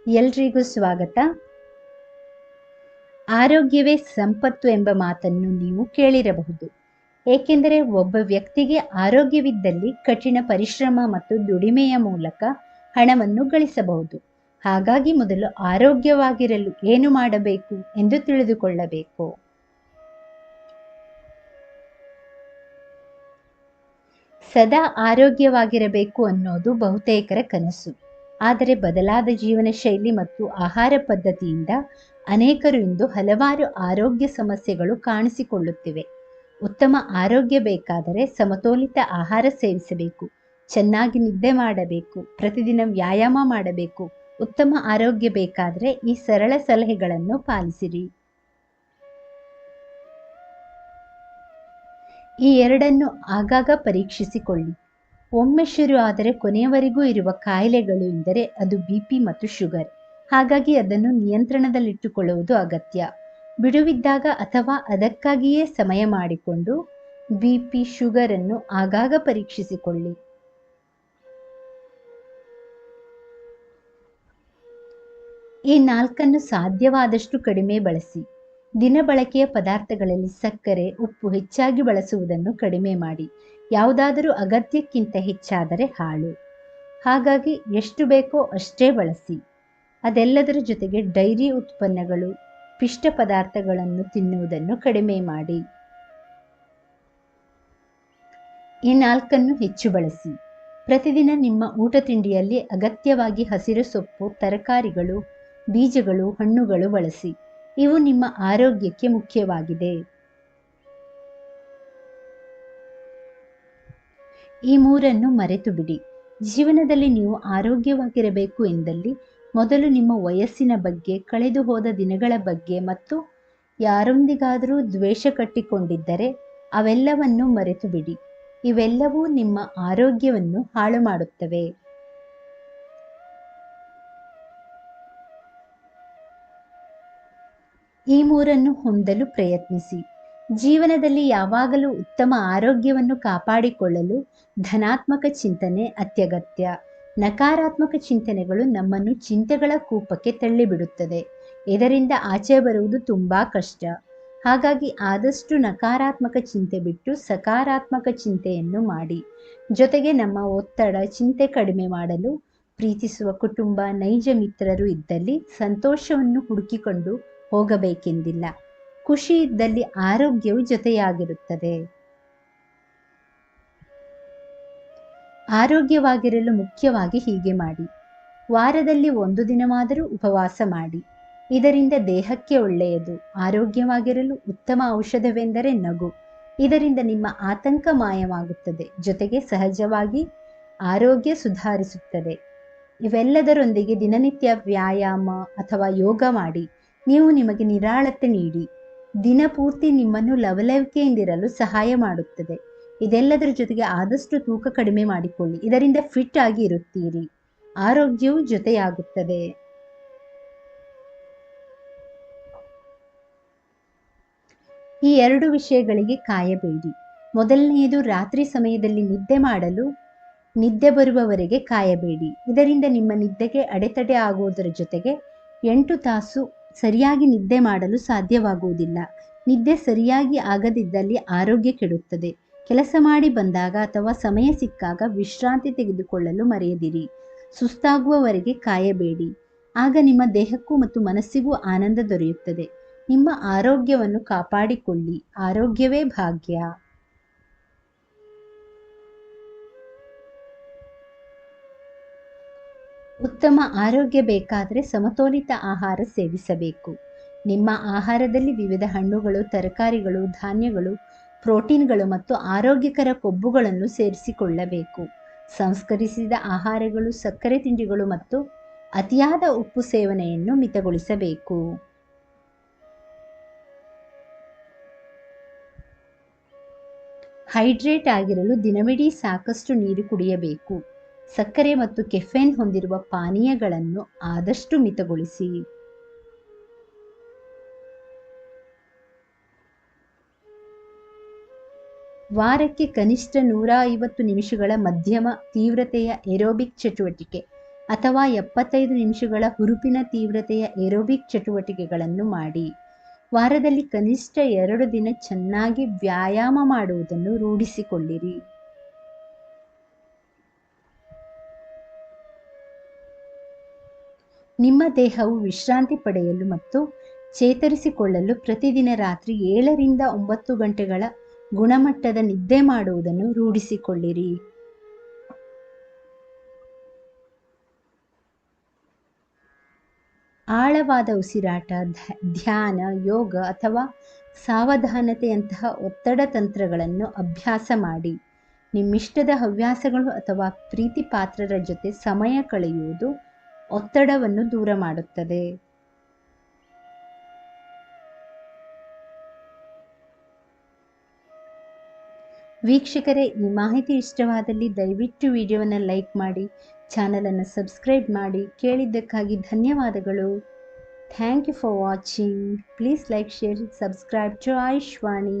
ಎಲ್ರಿಗೂ ಸ್ವಾಗತ. ಆರೋಗ್ಯವೇ ಸಂಪತ್ತು ಎಂಬ ಮಾತನ್ನು ನೀವು ಕೇಳಿರಬಹುದು. ಏಕೆಂದರೆ ಒಬ್ಬ ವ್ಯಕ್ತಿಗೆ ಆರೋಗ್ಯವಿದ್ದಲ್ಲಿ ಕಠಿಣ ಪರಿಶ್ರಮ ಮತ್ತು ದುಡಿಮೆಯ ಮೂಲಕ ಹಣವನ್ನು ಗಳಿಸಬಹುದು. ಹಾಗಾಗಿ ಮೊದಲು ಆರೋಗ್ಯವಾಗಿರಲು ಏನು ಮಾಡಬೇಕು ಎಂದು ತಿಳಿದುಕೊಳ್ಳಬೇಕು. ಸದಾ ಆರೋಗ್ಯವಾಗಿರಬೇಕು ಅನ್ನೋದು ಬಹುತೇಕರ ಕನಸು. ಆದರೆ ಬದಲಾದ ಜೀವನ ಶೈಲಿ ಮತ್ತು ಆಹಾರ ಪದ್ಧತಿಯಿಂದ ಅನೇಕರು ಇಂದು ಹಲವಾರು ಆರೋಗ್ಯ ಸಮಸ್ಯೆಗಳು ಕಾಣಿಸಿಕೊಳ್ಳುತ್ತಿವೆ. ಉತ್ತಮ ಆರೋಗ್ಯ ಬೇಕಾದರೆ ಸಮತೋಲಿತ ಆಹಾರ ಸೇವಿಸಬೇಕು, ಚೆನ್ನಾಗಿ ನಿದ್ದೆ ಮಾಡಬೇಕು, ಪ್ರತಿದಿನ ವ್ಯಾಯಾಮ ಮಾಡಬೇಕು. ಉತ್ತಮ ಆರೋಗ್ಯ ಬೇಕಾದರೆ ಈ ಸರಳ ಸಲಹೆಗಳನ್ನು ಪಾಲಿಸಿರಿ. ಈ ಎರಡನ್ನು ಆಗಾಗ ಪರೀಕ್ಷಿಸಿಕೊಳ್ಳಿ. ಒಮ್ಮೆ ಶುರು ಆದರೆ ಕೊನೆಯವರೆಗೂ ಇರುವ ಕಾಯಿಲೆಗಳು ಎಂದರೆ ಅದು BP ಮತ್ತು ಶುಗರ್. ಹಾಗಾಗಿ ಅದನ್ನು ನಿಯಂತ್ರಣದಲ್ಲಿಟ್ಟುಕೊಳ್ಳುವುದು ಅಗತ್ಯ. ಬಿಡುವಿದ್ದಾಗ ಅಥವಾ ಅದಕ್ಕಾಗಿಯೇ ಸಮಯ ಮಾಡಿಕೊಂಡು BP, ಶುಗರ್ ಅನ್ನು ಆಗಾಗ ಪರೀಕ್ಷಿಸಿಕೊಳ್ಳಿ. ಈ ನಾಲ್ಕನ್ನು ಸಾಧ್ಯವಾದಷ್ಟು ಕಡಿಮೆ ಬಳಸಿ. ದಿನ ಬಳಕೆಯ ಪದಾರ್ಥಗಳಲ್ಲಿ ಸಕ್ಕರೆ, ಉಪ್ಪು ಹೆಚ್ಚಾಗಿ ಬಳಸುವುದನ್ನು ಕಡಿಮೆ ಮಾಡಿ. ಯಾವುದಾದರೂ ಅಗತ್ಯಕ್ಕಿಂತ ಹೆಚ್ಚಾದರೆ ಹಾಳು. ಹಾಗಾಗಿ ಎಷ್ಟು ಬೇಕೋ ಅಷ್ಟೇ ಬಳಸಿ. ಅದೆಲ್ಲದರ ಜೊತೆಗೆ ಡೈರಿ ಉತ್ಪನ್ನಗಳು, ಪಿಷ್ಟ ಪದಾರ್ಥಗಳನ್ನು ತಿನ್ನುವುದನ್ನು ಕಡಿಮೆ ಮಾಡಿ. ಈ ನಾಲ್ಕನ್ನು ಹೆಚ್ಚು ಬಳಸಿ. ಪ್ರತಿದಿನ ನಿಮ್ಮ ಊಟ ತಿಂಡಿಯಲ್ಲಿ ಅಗತ್ಯವಾಗಿ ಹಸಿರು ಸೊಪ್ಪು, ತರಕಾರಿಗಳು, ಬೀಜಗಳು, ಹಣ್ಣುಗಳು ಬಳಸಿ. ಇವು ನಿಮ್ಮ ಆರೋಗ್ಯಕ್ಕೆ ಮುಖ್ಯವಾಗಿದೆ. ಈ ಮೂರನ್ನು ಮರೆತು ಬಿಡಿ. ಜೀವನದಲ್ಲಿ ನೀವು ಆರೋಗ್ಯವಾಗಿರಬೇಕು ಎಂದಲ್ಲಿ ಮೊದಲು ನಿಮ್ಮ ವಯಸ್ಸಿನ ಬಗ್ಗೆ, ಕಳೆದು ಹೋದ ದಿನಗಳ ಬಗ್ಗೆ ಮತ್ತು ಯಾರೊಂದಿಗಾದರೂ ದ್ವೇಷ ಕಟ್ಟಿಕೊಂಡಿದ್ದರೆ ಅವೆಲ್ಲವನ್ನು ಮರೆತು ಬಿಡಿ. ಇವೆಲ್ಲವೂ ನಿಮ್ಮ ಆರೋಗ್ಯವನ್ನು ಹಾಳು ಮಾಡುತ್ತವೆ. ಈ ಮೂರನ್ನು ಹೊಂದಲು ಪ್ರಯತ್ನಿಸಿ. ಜೀವನದಲ್ಲಿ ಯಾವಾಗಲೂ ಉತ್ತಮ ಆರೋಗ್ಯವನ್ನು ಕಾಪಾಡಿಕೊಳ್ಳಲು ಧನಾತ್ಮಕ ಚಿಂತನೆ ಅತ್ಯಗತ್ಯ. ನಕಾರಾತ್ಮಕ ಚಿಂತನೆಗಳು ನಮ್ಮನ್ನು ಚಿಂತೆಗಳ ಕೂಪಕ್ಕೆ ತಳ್ಳಿಬಿಡುತ್ತದೆ. ಇದರಿಂದ ಆಚೆ ಬರುವುದು ತುಂಬಾ ಕಷ್ಟ. ಹಾಗಾಗಿ ಆದಷ್ಟು ನಕಾರಾತ್ಮಕ ಚಿಂತೆ ಬಿಟ್ಟು ಸಕಾರಾತ್ಮಕ ಚಿಂತೆಯನ್ನು ಮಾಡಿ. ಜೊತೆಗೆ ನಮ್ಮ ಒತ್ತಡ, ಚಿಂತೆ ಕಡಿಮೆ ಮಾಡಲು ಪ್ರೀತಿಸುವ ಕುಟುಂಬ, ನೈಜ ಮಿತ್ರರು ಇದ್ದಲ್ಲಿ ಸಂತೋಷವನ್ನು ಹುಡುಕಿಕೊಂಡು ಹೋಗಬೇಕೆಂದಿಲ್ಲ. ಖುಷಿ ಇದ್ದಲ್ಲಿ ಆರೋಗ್ಯವು ಜೊತೆಯಾಗಿರುತ್ತದೆ. ಆರೋಗ್ಯವಾಗಿರಲು ಮುಖ್ಯವಾಗಿ ಹೀಗೆ ಮಾಡಿ. ವಾರದಲ್ಲಿ 1 ದಿನವಾದರೂ ಉಪವಾಸ ಮಾಡಿ. ಇದರಿಂದ ದೇಹಕ್ಕೆ ಒಳ್ಳೆಯದು. ಆರೋಗ್ಯವಾಗಿರಲು ಉತ್ತಮ ಔಷಧವೆಂದರೆ ನಗು. ಇದರಿಂದ ನಿಮ್ಮ ಆತಂಕ ಮಾಯವಾಗುತ್ತದೆ. ಜೊತೆಗೆ ಸಹಜವಾಗಿ ಆರೋಗ್ಯ ಸುಧಾರಿಸುತ್ತದೆ. ಇವೆಲ್ಲದರೊಂದಿಗೆ ದಿನನಿತ್ಯ ವ್ಯಾಯಾಮ ಅಥವಾ ಯೋಗ ಮಾಡಿ. ನೀವು ನಿಮಗೆ ನಿರಾಳತೆ ನೀಡಿ. ದಿನಪೂರ್ತಿ ನಿಮ್ಮನ್ನು ಲವಲವಿಕೆಯಿಂದಿರಲು ಸಹಾಯ ಮಾಡುತ್ತದೆ. ಇದೆಲ್ಲದರ ಜೊತೆಗೆ ಆದಷ್ಟು ತೂಕ ಕಡಿಮೆ ಮಾಡಿಕೊಳ್ಳಿ. ಇದರಿಂದ ಫಿಟ್ ಆಗಿ ಇರುತ್ತೀರಿ. ಆರೋಗ್ಯವು ಜೊತೆಯಾಗುತ್ತದೆ. ಈ 2 ವಿಷಯಗಳಿಗೆ ಕಾಯಬೇಡಿ. ಮೊದಲನೆಯದು, ರಾತ್ರಿ ಸಮಯದಲ್ಲಿ ನಿದ್ದೆ ಮಾಡಲು ನಿದ್ದೆ ಬರುವವರೆಗೆ ಕಾಯಬೇಡಿ. ಇದರಿಂದ ನಿಮ್ಮ ನಿದ್ದೆಗೆ ಅಡೆತಡೆ ಆಗುವುದರ ಜೊತೆಗೆ 8 ತಾಸು ಸರಿಯಾಗಿ ನಿದ್ದೆ ಮಾಡಲು ಸಾಧ್ಯವಾಗುವುದಿಲ್ಲ. ನಿದ್ದೆ ಸರಿಯಾಗಿ ಆಗದಿದ್ದಲ್ಲಿ ಆರೋಗ್ಯ ಕೆಡುತ್ತದೆ. ಕೆಲಸ ಮಾಡಿ ಬಂದಾಗ ಅಥವಾ ಸಮಯ ಸಿಕ್ಕಾಗ ವಿಶ್ರಾಂತಿ ತೆಗೆದುಕೊಳ್ಳಲು ಮರೆಯದಿರಿ. ಸುಸ್ತಾಗುವವರೆಗೆ ಕಾಯಬೇಡಿ. ಆಗ ನಿಮ್ಮ ದೇಹಕ್ಕೂ ಮತ್ತು ಮನಸ್ಸಿಗೂ ಆನಂದ ದೊರೆಯುತ್ತದೆ. ನಿಮ್ಮ ಆರೋಗ್ಯವನ್ನು ಕಾಪಾಡಿಕೊಳ್ಳಿ. ಆರೋಗ್ಯವೇ ಭಾಗ್ಯ. ಉತ್ತಮ ಆರೋಗ್ಯ ಬೇಕಾದರೆ ಸಮತೋಲಿತ ಆಹಾರ ಸೇವಿಸಬೇಕು. ನಿಮ್ಮ ಆಹಾರದಲ್ಲಿ ವಿವಿಧ ಹಣ್ಣುಗಳು, ತರಕಾರಿಗಳು, ಧಾನ್ಯಗಳು, ಪ್ರೋಟೀನ್ಗಳು ಮತ್ತು ಆರೋಗ್ಯಕರ ಕೊಬ್ಬುಗಳನ್ನು ಸೇರಿಸಿಕೊಳ್ಳಬೇಕು. ಸಂಸ್ಕರಿಸಿದ ಆಹಾರಗಳು, ಸಕ್ಕರೆ ತಿಂಡಿಗಳು ಮತ್ತು ಅತಿಯಾದ ಉಪ್ಪು ಸೇವನೆಯನ್ನು ಮಿತಗೊಳಿಸಬೇಕು. ಹೈಡ್ರೇಟ್ ಆಗಿರಲು ದಿನವಿಡೀ ಸಾಕಷ್ಟು ನೀರು ಕುಡಿಯಬೇಕು. ಸಕ್ಕರೆ ಮತ್ತು ಕೆಫೆನ್ ಹೊಂದಿರುವ ಪಾನೀಯಗಳನ್ನು ಆದಷ್ಟು ಮಿತಗೊಳಿಸಿ. ವಾರಕ್ಕೆ ಕನಿಷ್ಠ 150 ನಿಮಿಷಗಳ ಮಧ್ಯಮ ತೀವ್ರತೆಯ ಏರೋಬಿಕ್ ಚಟುವಟಿಕೆ ಅಥವಾ 75 ನಿಮಿಷಗಳ ಹುರುಪಿನ ತೀವ್ರತೆಯ ಏರೋಬಿಕ್ ಚಟುವಟಿಕೆಗಳನ್ನು ಮಾಡಿ. ವಾರದಲ್ಲಿ ಕನಿಷ್ಠ 2 ದಿನ ಚೆನ್ನಾಗಿ ವ್ಯಾಯಾಮ ಮಾಡುವುದನ್ನು ರೂಢಿಸಿಕೊಳ್ಳಿರಿ. ನಿಮ್ಮ ದೇಹವು ವಿಶ್ರಾಂತಿ ಪಡೆಯಲು ಮತ್ತು ಚೇತರಿಸಿಕೊಳ್ಳಲು ಪ್ರತಿದಿನ ರಾತ್ರಿ 7 ರಿಂದ 9 ಗಂಟೆಗಳ ಗುಣಮಟ್ಟದ ನಿದ್ದೆ ಮಾಡುವುದನ್ನು ರೂಢಿಸಿಕೊಳ್ಳಿರಿ. ಆಳವಾದ ಉಸಿರಾಟ, ಧ್ಯಾನ, ಯೋಗ ಅಥವಾ ಸಾವಧಾನತೆಯಂತಹ ಒತ್ತಡ ತಂತ್ರಗಳನ್ನು ಅಭ್ಯಾಸ ಮಾಡಿ. ನಿಮ್ಮಿಷ್ಟದ ಹವ್ಯಾಸಗಳು ಅಥವಾ ಪ್ರೀತಿ ಪಾತ್ರರ ಜೊತೆ ಸಮಯ ಕಳೆಯುವುದು ಒತ್ತಡವನ್ನು ದೂರ ಮಾಡುತ್ತದೆ. ವೀಕ್ಷಕರೇ, ಈ ಮಾಹಿತಿ ಇಷ್ಟವಾದಲ್ಲಿ ದಯವಿಟ್ಟು ವಿಡಿಯೋವನ್ನು ಲೈಕ್ ಮಾಡಿ, ಚಾನಲನ್ನು ಸಬ್ಸ್ಕ್ರೈಬ್ ಮಾಡಿ. ಕೇಳಿದ್ದಕ್ಕಾಗಿ ಧನ್ಯವಾದಗಳು. Thank you for watching. Please like, share, subscribe to Ayushvani.